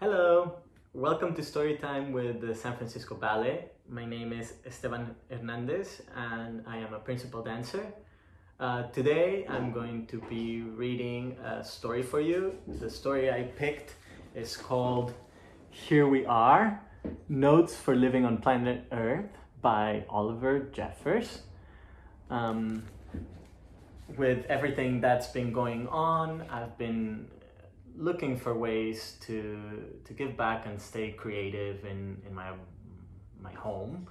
Hello, welcome to Storytime with the San Francisco Ballet. My name is Esteban Hernandez and I am a principal dancer. Today I'm going to be reading a story for you. The story I picked is called Here We Are, Notes for Living on Planet Earth by Oliver Jeffers. With everything that's been going on, I've been looking for ways to give back and stay creative in my home.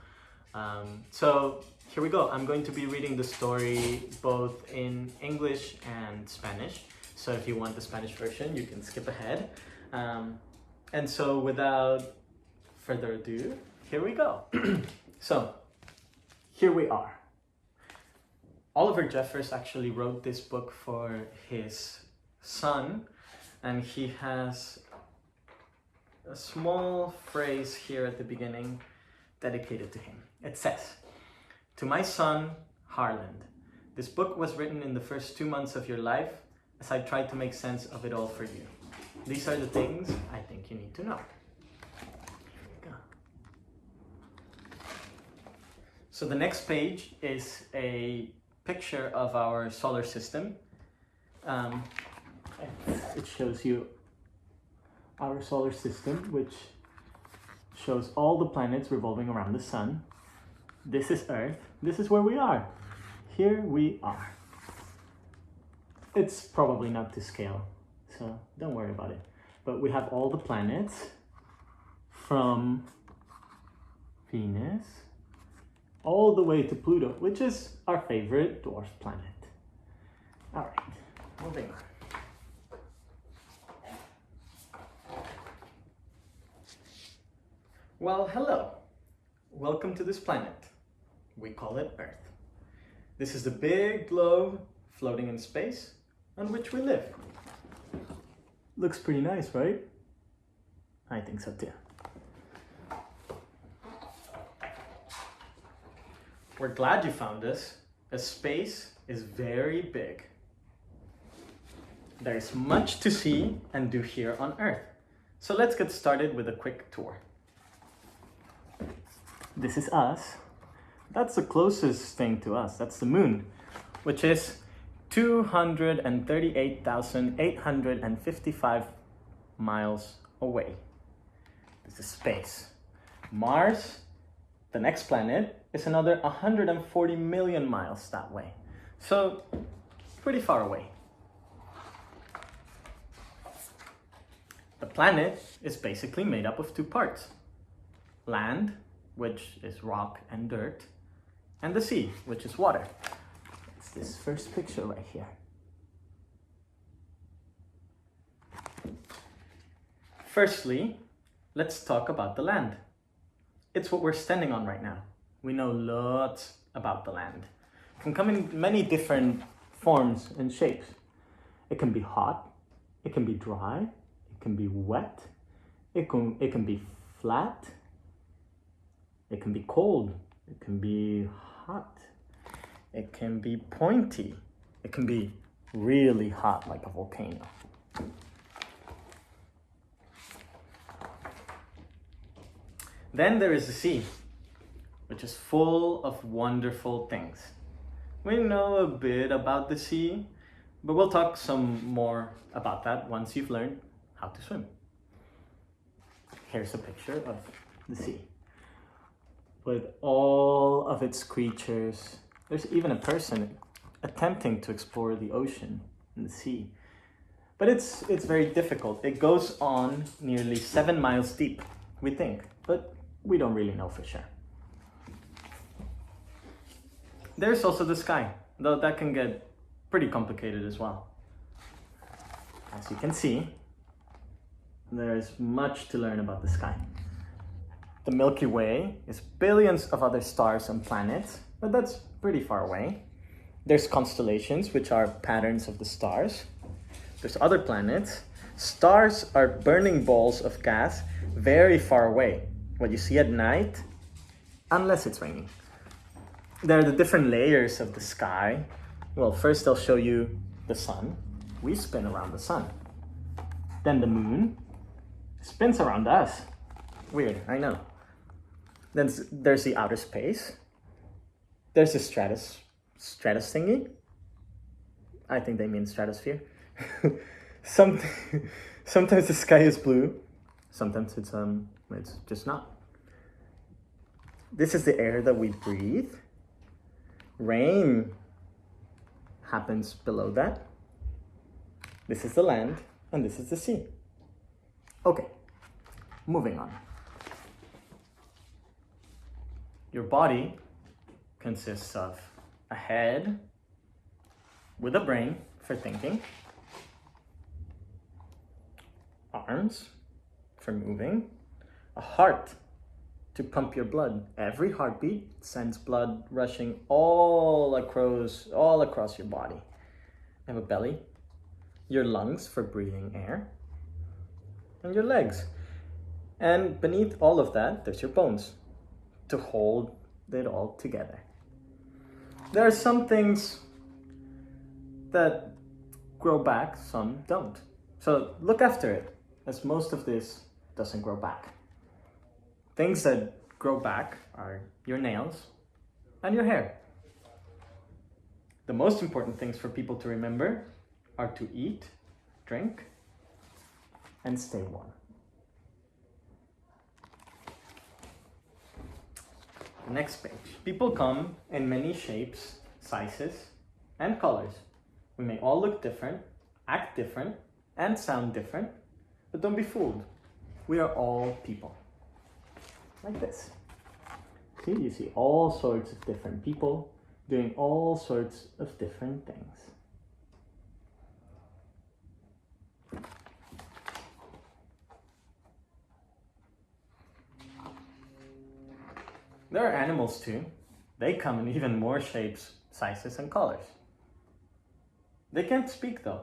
So here we go. I'm going to be reading the story both in English and Spanish. So if you want the Spanish version, you can skip ahead. And so without further ado, here we go. So here we are. Oliver Jeffers actually wrote this book for his son, and he has a small phrase here at the beginning dedicated to him. It says, "To my son, Harland, this book was written in the first 2 months of your life as I tried to make sense of it all for you. These are the things I think you need to know." Here we go. So the next page is a picture of our solar system. It shows you our solar system, which shows all the planets revolving around the sun. This is Earth. This is where we are. Here we are. It's probably not to scale, so don't worry about it. But we have all the planets from Venus all the way to Pluto, which is our favorite dwarf planet. All right, moving on. Well, hello. Welcome to this planet. We call it Earth. This is the big globe floating in space on which we live. Looks pretty nice, right? I think so too. We're glad you found us, as space is very big. There's much to see and do here on Earth. So let's get started with a quick tour. This is us. That's the closest thing to us. That's the moon, which is 238,855 miles away. This is space. Mars, the next planet, is another 140 million miles that way. So, pretty far away. The planet is basically made up of two parts. Land, which is rock and dirt, and the sea, which is water. It's this first picture right here. Firstly, let's talk about the land. It's what we're standing on right now. We know lots about the land. It can come in many different forms and shapes. It can be hot, it can be dry, it can be wet, it can be flat, it can be cold, it can be hot, it can be pointy, it can be really hot like a volcano. Then there is the sea, which is full of wonderful things. We know a bit about the sea, but we'll talk some more about that once you've learned how to swim. Here's a picture of the sea, with all of its creatures. There's even a person attempting to explore the ocean and the sea. But it's very difficult. It goes on nearly 7 miles deep, we think, but we don't really know for sure. There's also the sky, though that can get pretty complicated as well. As you can see, there's much to learn about the sky. The Milky Way is billions of other stars and planets, but that's pretty far away. There's constellations, which are patterns of the stars. There's other planets. Stars are burning balls of gas very far away, what you see at night, unless it's raining. There are the different layers of the sky. Well, first they'll show you the sun. We spin around the sun. Then the moon, spins around us. Weird, I know. Then there's the outer space. There's the stratus thingy. I think they mean stratosphere. Sometimes the sky is blue. Sometimes it's just not. This is the air that we breathe. Rain happens below that. This is the land, and this is the sea. Okay, moving on. Your body consists of a head with a brain for thinking, arms for moving, a heart to pump your blood. Every heartbeat sends blood rushing all across your body. You have a belly, your lungs for breathing air, and your legs. And beneath all of that, there's your bones to hold it all together. There are some things that grow back, some don't. So look after it, as most of this doesn't grow back. Things that grow back are your nails and your hair. The most important things for people to remember are to eat, drink, and stay warm. Next page. People come in many shapes, sizes, and colors. We may all look different, act different, and sound different, but don't be fooled. We are all people. Like this. See, you see all sorts of different people doing all sorts of different things. There are animals too. They come in even more shapes, sizes, and colors. They can't speak though.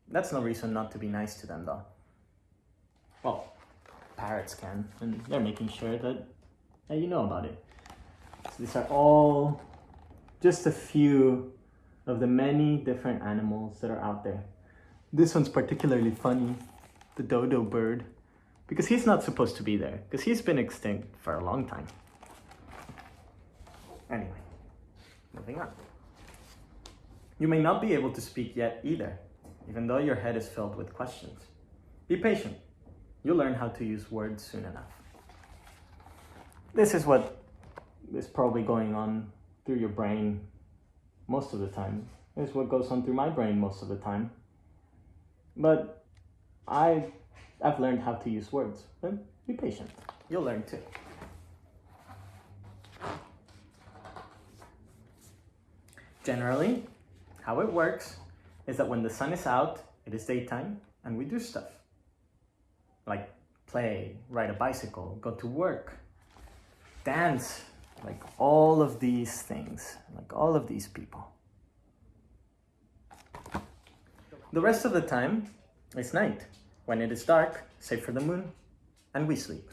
That's no reason not to be nice to them though. Well, parrots can, and they're making sure that you know about it. So these are all just a few of the many different animals that are out there. This one's particularly funny, the dodo bird, because he's not supposed to be there, because he's been extinct for a long time. Anyway, moving on. You may not be able to speak yet either, even though your head is filled with questions. Be patient. You'll learn how to use words soon enough. This is what is probably going on through your brain most of the time. This is what goes on through my brain most of the time. But I've learned how to use words. But be patient. You'll learn too. Generally, how it works is that when the sun is out, it is daytime, and we do stuff. Like play, ride a bicycle, go to work, dance, like all of these things, like all of these people. The rest of the time is night, when it is dark, save for the moon, and we sleep.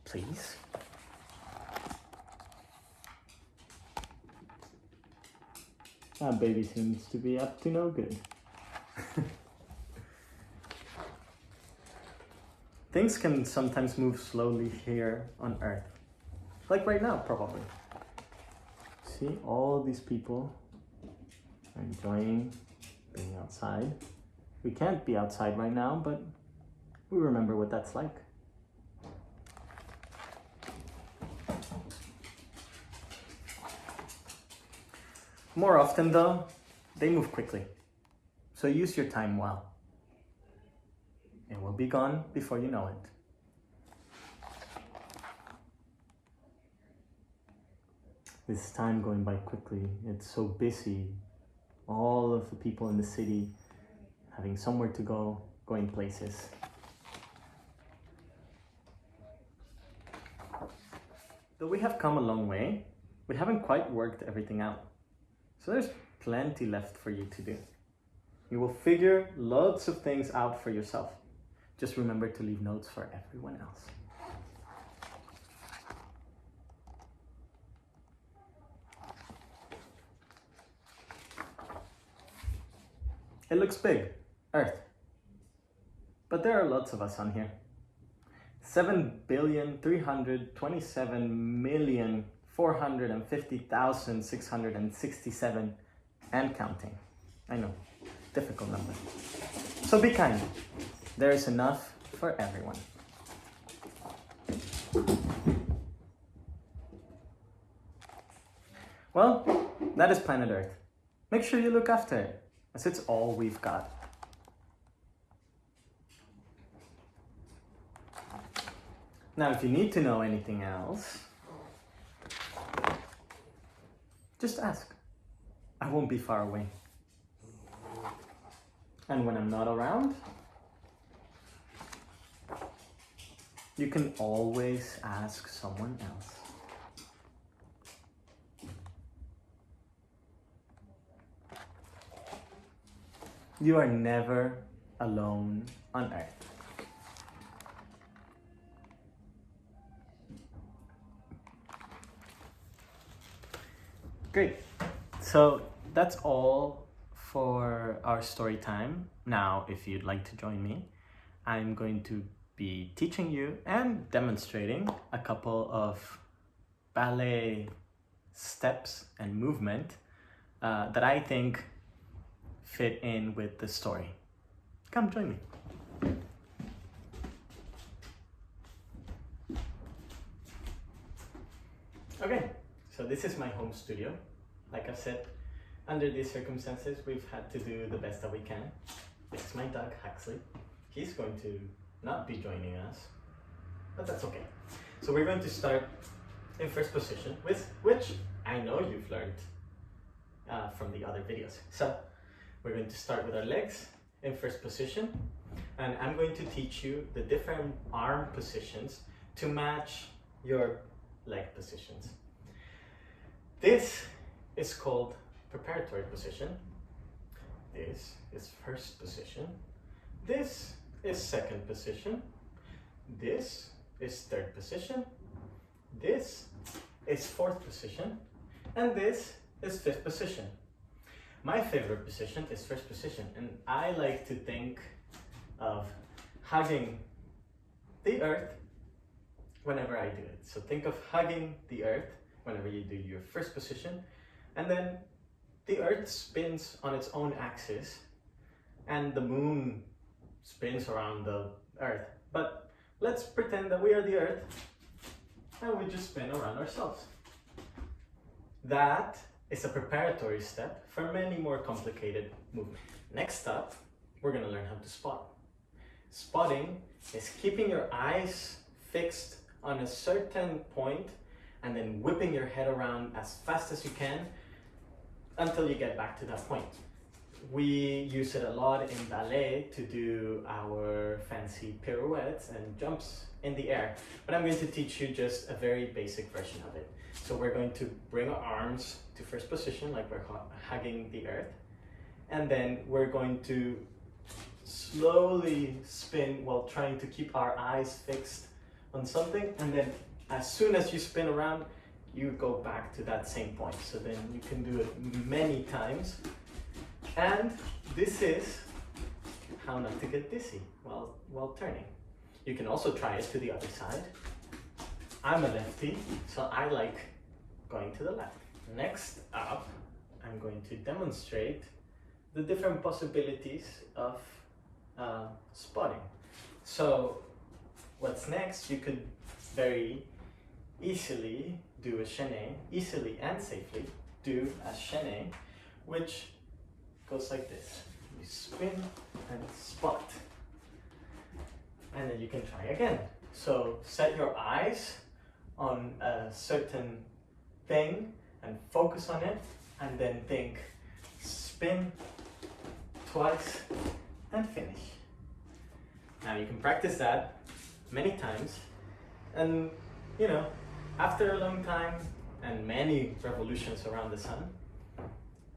Please. That baby seems to be up to no good. Things can sometimes move slowly here on Earth. Like right now, probably. See, all these people are enjoying being outside. We can't be outside right now, but we remember what that's like. More often though, they move quickly. So use your time well. It will be gone before you know it. This time going by quickly. It's so busy. All of the people in the city having somewhere to go, going places. Though we have come a long way, we haven't quite worked everything out. So there's plenty left for you to do. You will figure lots of things out for yourself. Just remember to leave notes for everyone else. It looks big, Earth. But there are lots of us on here. 7,327,450,667 and counting. I know, difficult number. So be kind. There is enough for everyone. Well, that is planet Earth. Make sure you look after it, as it's all we've got. Now, if you need to know anything else, just ask. I won't be far away. And when I'm not around, you can always ask someone else. You are never alone on Earth. Great. So that's all for our story time. Now, if you'd like to join me, I'm going to be teaching you and demonstrating a couple of ballet steps and movement that I think fit in with the story. Come join me. Okay, so this is my home studio. Like I said, under these circumstances, we've had to do the best that we can. This is my dog, Huxley. He's going to not be joining us, but that's okay. So we're going to start in first position, which I know you've learned from the other videos. So we're going to start with our legs in first position, and I'm going to teach you the different arm positions to match your leg positions. This is called preparatory position. This is first position. This is second position. This is third position. This is fourth position. And this is fifth position. My favorite position is first position, and I like to think of hugging the earth whenever I do it. So think of hugging the earth whenever you do your first position, and then the earth spins on its own axis and the moon spins around the earth. But let's pretend that we are the earth and we just spin around ourselves. That is a preparatory step for many more complicated movements. Next up, we're going to learn how to spot. Spotting is keeping your eyes fixed on a certain point and then whipping your head around as fast as you can until you get back to that point. We use it a lot in ballet to do our fancy pirouettes and jumps in the air, but I'm going to teach you just a very basic version of it. So we're going to bring our arms to first position like we're hugging the earth, and then we're going to slowly spin while trying to keep our eyes fixed on something, and then as soon as you spin around, you go back to that same point. So then you can do it many times. And this is how not to get dizzy while turning. You can also try it to the other side. I'm a lefty, so I like going to the left. Next up, I'm going to demonstrate the different possibilities of spotting. So what's next, you could very easily do a chaîné, easily and safely do a chaîné, which goes like this. You spin and spot. And then you can try again. So set your eyes on a certain thing and focus on it, and then think, spin twice and finish. Now you can practice that many times, and you know, after a long time and many revolutions around the sun,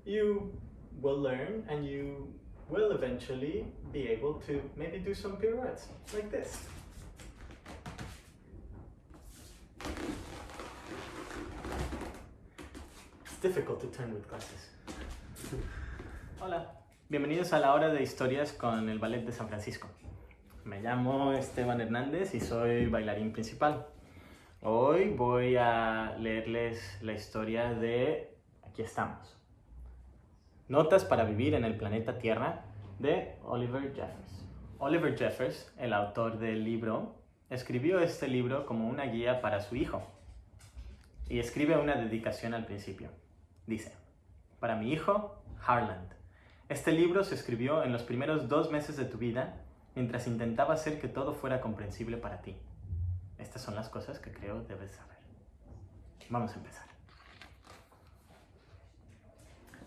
you will learn and you will eventually be able to maybe do some pirouettes like this. It's difficult to turn with glasses. Hola, bienvenidos a la hora de historias con el Ballet de San Francisco. Me llamo Esteban Hernández y soy bailarín principal. Hoy voy a leerles la historia de Aquí estamos. Notas para vivir en el planeta Tierra de Oliver Jeffers. Oliver Jeffers, el autor del libro, escribió este libro como una guía para su hijo. Y escribe una dedicación al principio. Dice: para mi hijo, Harland. Este libro se escribió en los primeros 2 meses de tu vida mientras intentaba hacer que todo fuera comprensible para ti. Estas son las cosas que creo debes saber. Vamos a empezar.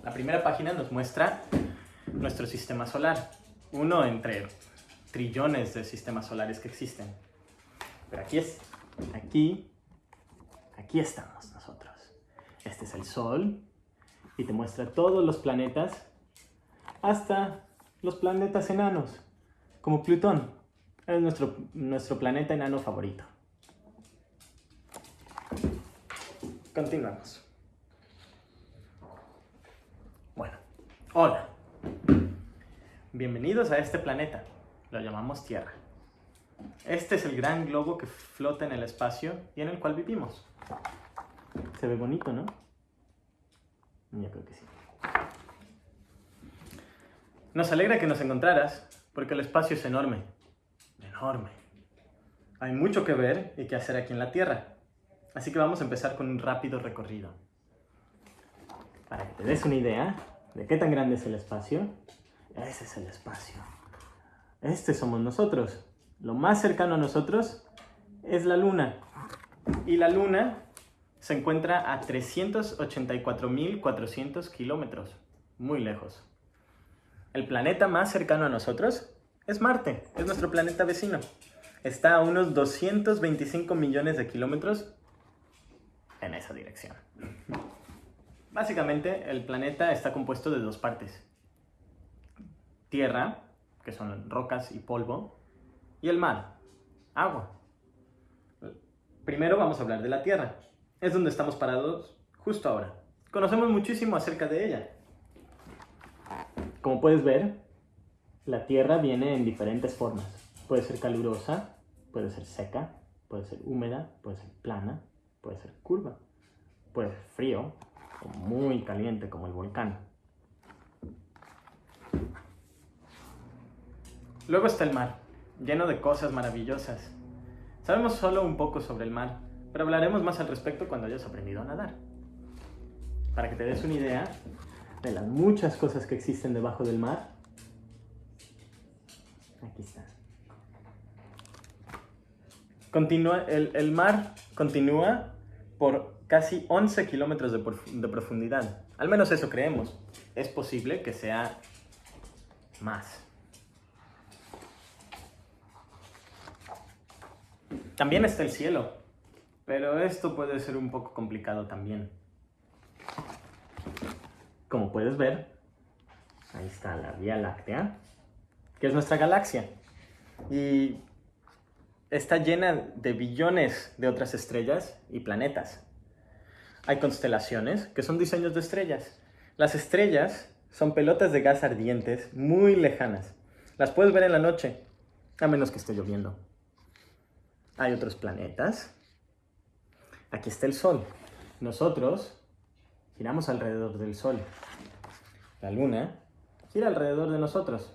La primera página nos muestra nuestro sistema solar, uno entre trillones de sistemas solares que existen. Pero aquí estamos nosotros. Este es el Sol y te muestra todos los planetas, hasta los planetas enanos, como Plutón. Es nuestro planeta enano favorito. Continuamos. Bueno, hola. Bienvenidos a este planeta. Lo llamamos Tierra. Este es el gran globo que flota en el espacio y en el cual vivimos. Se ve bonito, ¿no? Yo creo que sí. Nos alegra que nos encontraras, porque el espacio es enorme. Enorme. Hay mucho que ver y que hacer aquí en la Tierra. Así que vamos a empezar con un rápido recorrido. Para que te des una idea de qué tan grande es el espacio, ese es el espacio. Este somos nosotros. Lo más cercano a nosotros es la Luna. Y la Luna se encuentra a 384.400 kilómetros. Muy lejos. El planeta más cercano a nosotros es Marte. Es nuestro planeta vecino. Está a unos 225 millones de kilómetros en esa dirección. Básicamente, el planeta está compuesto de 2 partes. Tierra, que son rocas y polvo, y el mar, agua. Primero vamos a hablar de la Tierra. Es donde estamos parados justo ahora. Conocemos muchísimo acerca de ella. Como puedes ver, la Tierra viene en diferentes formas. Puede ser calurosa, puede ser seca, puede ser húmeda, puede ser plana, puede ser curva, puede ser frío o muy caliente como el volcán. Luego está el mar, lleno de cosas maravillosas. Sabemos solo un poco sobre el mar, pero hablaremos más al respecto cuando hayas aprendido a nadar. Para que te des una idea de las muchas cosas que existen debajo del mar, aquí está. El mar continúa por casi 11 kilómetros de profundidad. Al menos eso creemos. Es posible que sea más. También está el cielo, pero esto puede ser un poco complicado también. Como puedes ver, ahí está la Vía Láctea, que es nuestra galaxia. Y está llena de billones de otras estrellas y planetas. Hay constelaciones, que son diseños de estrellas. Las estrellas son pelotas de gas ardientes muy lejanas. Las puedes ver en la noche, a menos que esté lloviendo. Hay otros planetas. Aquí está el Sol. Nosotros giramos alrededor del Sol. La Luna gira alrededor de nosotros.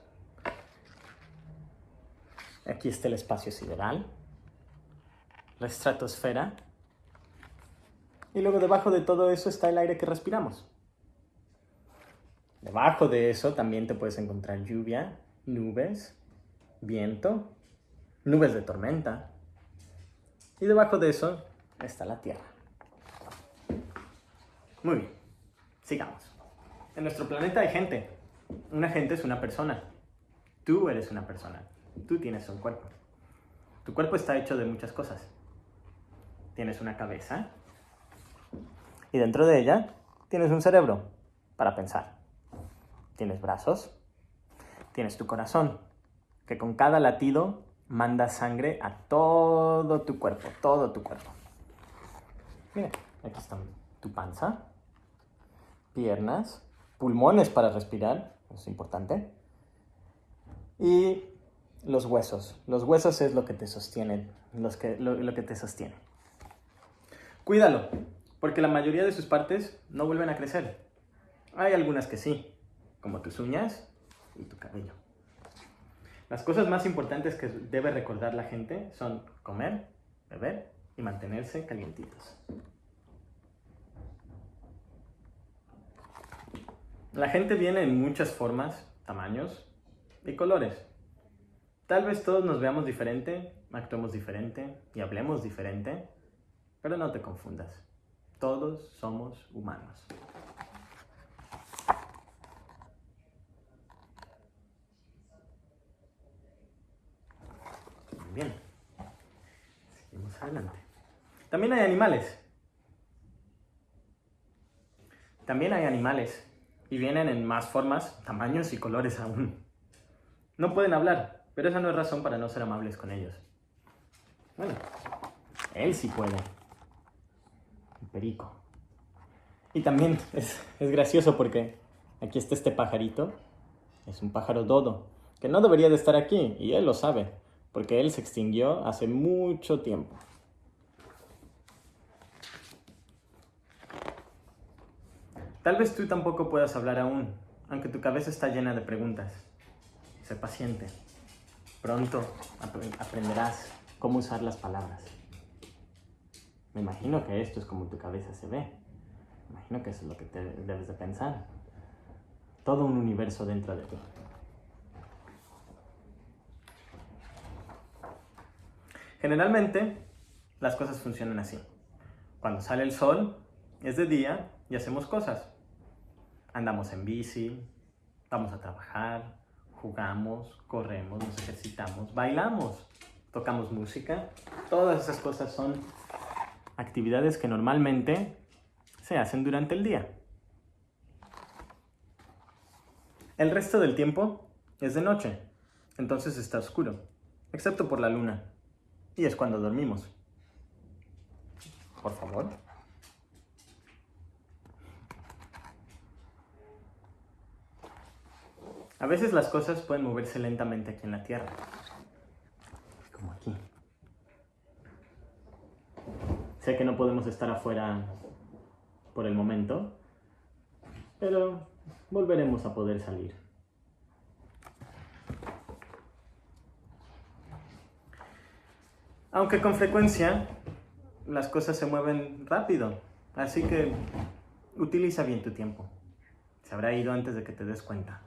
Aquí está el espacio sideral, la estratosfera, y luego debajo de todo eso está el aire que respiramos. Debajo de eso también te puedes encontrar lluvia, nubes, viento, nubes de tormenta. Y debajo de eso está la Tierra. Muy bien, sigamos. En nuestro planeta hay gente. Un agente es una persona. Tú eres una persona. Tú tienes un cuerpo. Tu cuerpo está hecho de muchas cosas. Tienes una cabeza y dentro de ella tienes un cerebro para pensar. Tienes brazos. Tienes tu corazón, que con cada latido manda sangre a todo tu cuerpo, todo tu cuerpo. Mira, aquí está tu panza, piernas, pulmones para respirar, eso es importante, y los huesos. Los huesos es lo que te sostiene, lo que te sostiene. Cuídalo, porque la mayoría de sus partes no vuelven a crecer. Hay algunas que sí, como tus uñas y tu cabello. Las cosas más importantes que debe recordar la gente son comer, beber y mantenerse calientitos. La gente viene en muchas formas, tamaños y colores. Tal vez todos nos veamos diferente, actuemos diferente y hablemos diferente, pero no te confundas. Todos somos humanos. Muy bien. Seguimos adelante. También hay animales. Y vienen en más formas, tamaños y colores aún. No pueden hablar, pero esa no es razón para no ser amables con ellos. Bueno, él sí puede. El perico. Y también es gracioso porque aquí está este pajarito. Es un pájaro dodo, que no debería de estar aquí, y él lo sabe, porque él se extinguió hace mucho tiempo. Tal vez tú tampoco puedas hablar aún, aunque tu cabeza está llena de preguntas. Sé paciente. Pronto aprenderás cómo usar las palabras. Me imagino que esto es como tu cabeza se ve. Me imagino que eso es lo que debes de pensar. Todo un universo dentro de ti. Generalmente, las cosas funcionan así. Cuando sale el sol, es de día y hacemos cosas. Andamos en bici, vamos a trabajar, jugamos, corremos, nos ejercitamos, bailamos, tocamos música. Todas esas cosas son actividades que normalmente se hacen durante el día. El resto del tiempo es de noche, entonces está oscuro, excepto por la luna, y es cuando dormimos. Por favor. A veces las cosas pueden moverse lentamente aquí en la Tierra, como aquí. Sé que no podemos estar afuera por el momento, pero volveremos a poder salir. Aunque con frecuencia las cosas se mueven rápido, así que utiliza bien tu tiempo. Se habrá ido antes de que te des cuenta.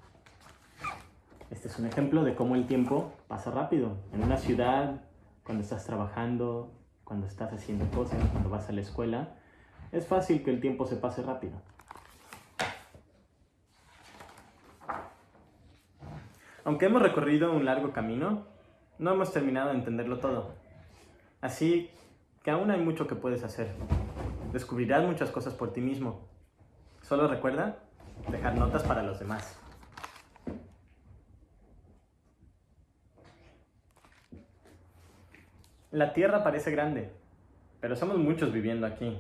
Este es un ejemplo de cómo el tiempo pasa rápido. En una ciudad, cuando estás trabajando, cuando estás haciendo cosas, cuando vas a la escuela, es fácil que el tiempo se pase rápido. Aunque hemos recorrido un largo camino, no hemos terminado de entenderlo todo. Así que aún hay mucho que puedes hacer. Descubrirás muchas cosas por ti mismo. Solo recuerda dejar notas para los demás. La Tierra parece grande, pero somos muchos viviendo aquí.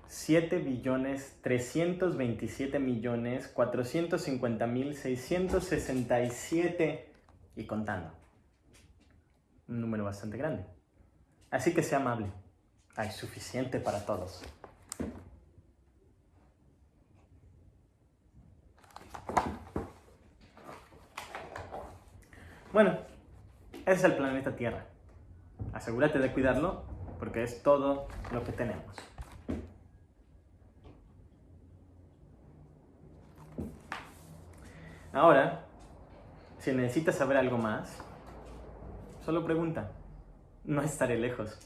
7.327.450.667 y contando. Un número bastante grande. Así que sea amable. Hay suficiente para todos. Bueno, ese es el planeta Tierra. Asegúrate de cuidarlo porque es todo lo que tenemos. Ahora, si necesitas saber algo más, solo pregunta. No estaré lejos.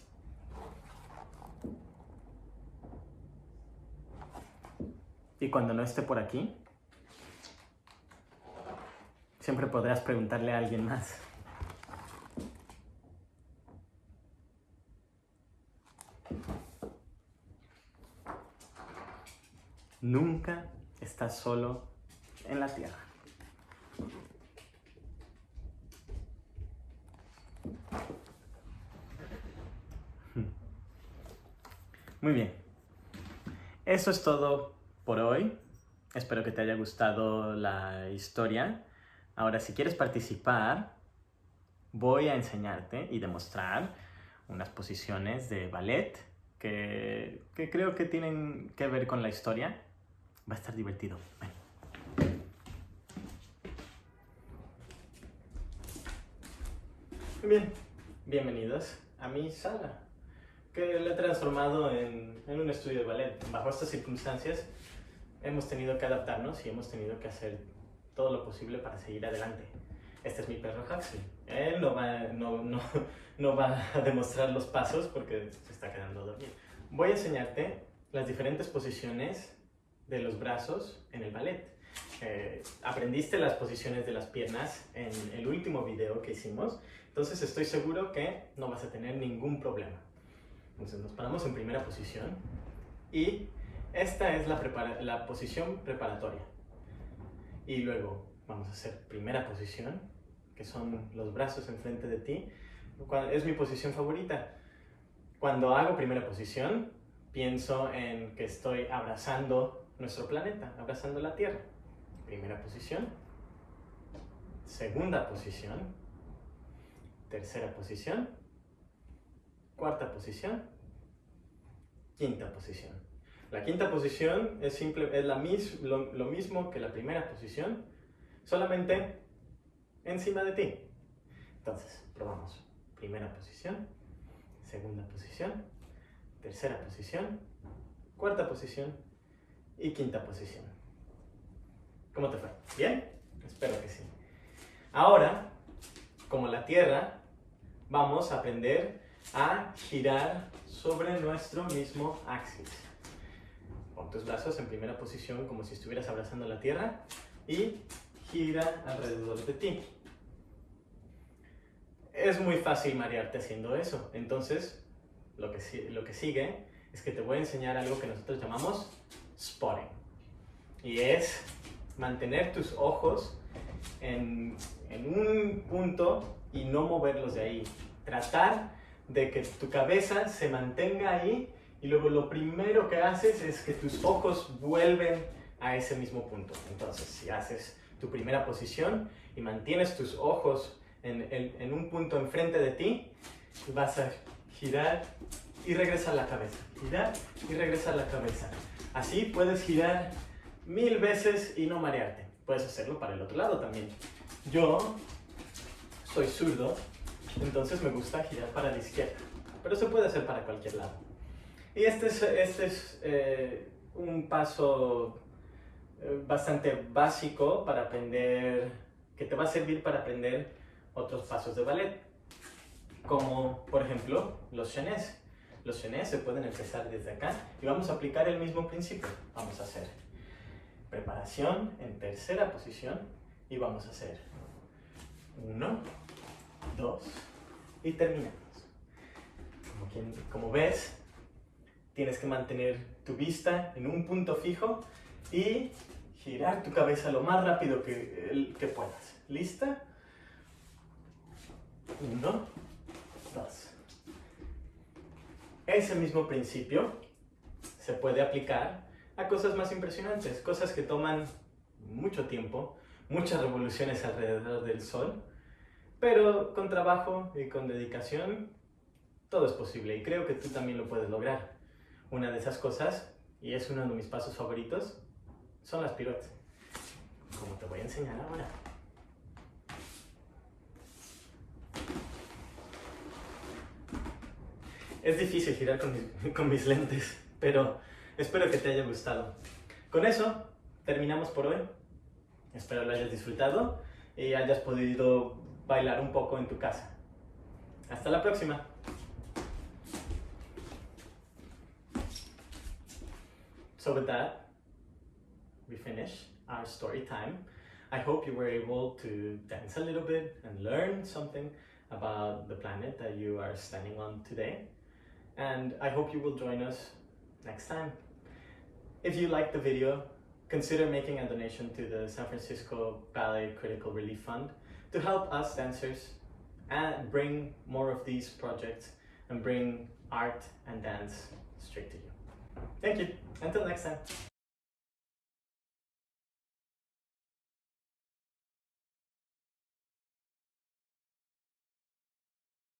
Y cuando no esté por aquí, siempre podrás preguntarle a alguien más. Nunca estás solo en la Tierra. Muy bien. Eso es todo por hoy. Espero que te haya gustado la historia. Ahora, si quieres participar, voy a enseñarte y demostrar unas posiciones de ballet que creo que tienen que ver con la historia. Va a estar divertido. Ven. Bien, bienvenidos a mi sala, que la he transformado en un estudio de ballet. Bajo estas circunstancias hemos tenido que adaptarnos y hemos tenido que hacer todo lo posible para seguir adelante. Este es mi perro Huxley. Él no va a demostrar los pasos porque se está quedando dormido. Voy a enseñarte las diferentes posiciones de los brazos en el ballet. Aprendiste las posiciones de las piernas en el último video que hicimos, entonces estoy seguro que no vas a tener ningún problema. Entonces nos paramos en primera posición y esta es la posición preparatoria. Y luego vamos a hacer primera posición, que son los brazos enfrente de ti. Es mi posición favorita. Cuando hago primera posición, pienso en que estoy abrazando nuestro planeta, abrazando la Tierra. Primera posición, segunda posición, tercera posición, cuarta posición, quinta posición. La quinta posición es lo mismo que la primera posición, solamente encima de ti. Entonces, probamos. Primera posición, segunda posición, tercera posición, cuarta posición y quinta posición. ¿Cómo te fue? ¿Bien? Espero que sí. Ahora, como la Tierra, vamos a aprender a girar sobre nuestro mismo axis. Pon tus brazos en primera posición como si estuvieras abrazando la Tierra y gira alrededor de ti. Es muy fácil marearte haciendo eso, entonces lo que sigue es que te voy a enseñar algo que nosotros llamamos spotting. Y es mantener tus ojos en un punto y no moverlos de ahí. Tratar de que tu cabeza se mantenga ahí y luego lo primero que haces es que tus ojos vuelven a ese mismo punto. Entonces, si haces tu primera posición y mantienes tus ojos en un punto enfrente de ti, vas a girar y regresar la cabeza. Girar y regresar la cabeza. Así puedes girar 1000 veces y no marearte. Puedes hacerlo para el otro lado también. Yo soy zurdo, entonces me gusta girar para la izquierda, pero se puede hacer para cualquier lado. Y este es un paso bastante básico para aprender, que te va a servir para aprender otros pasos de ballet, como por ejemplo los chaînés. Los chaînés se pueden empezar desde acá y vamos a aplicar el mismo principio. Vamos a hacer preparación en tercera posición y vamos a hacer 1, 2 y terminamos. Como ves, tienes que mantener tu vista en un punto fijo y girar tu cabeza lo más rápido que puedas. ¿Lista? 1, 2. Ese mismo principio se puede aplicar a cosas más impresionantes, cosas que toman mucho tiempo, muchas revoluciones alrededor del Sol, pero con trabajo y con dedicación todo es posible y creo que tú también lo puedes lograr. Una de esas cosas, y es uno de mis pasos favoritos, son las piruetas, como te voy a enseñar ahora. Es difícil girar con mis lentes, pero espero que te haya gustado. Con eso terminamos por hoy. Espero lo hayas disfrutado y hayas podido bailar un poco en tu casa. Hasta la próxima. So with that, we finish our story time. I hope you were able to dance a little bit and learn something about the planet that you are standing on today. And I hope you will join us next time. If you liked the video, consider making a donation to the San Francisco Ballet Critical Relief Fund to help us dancers and bring more of these projects and bring art and dance straight to you. Thank you. Until next time.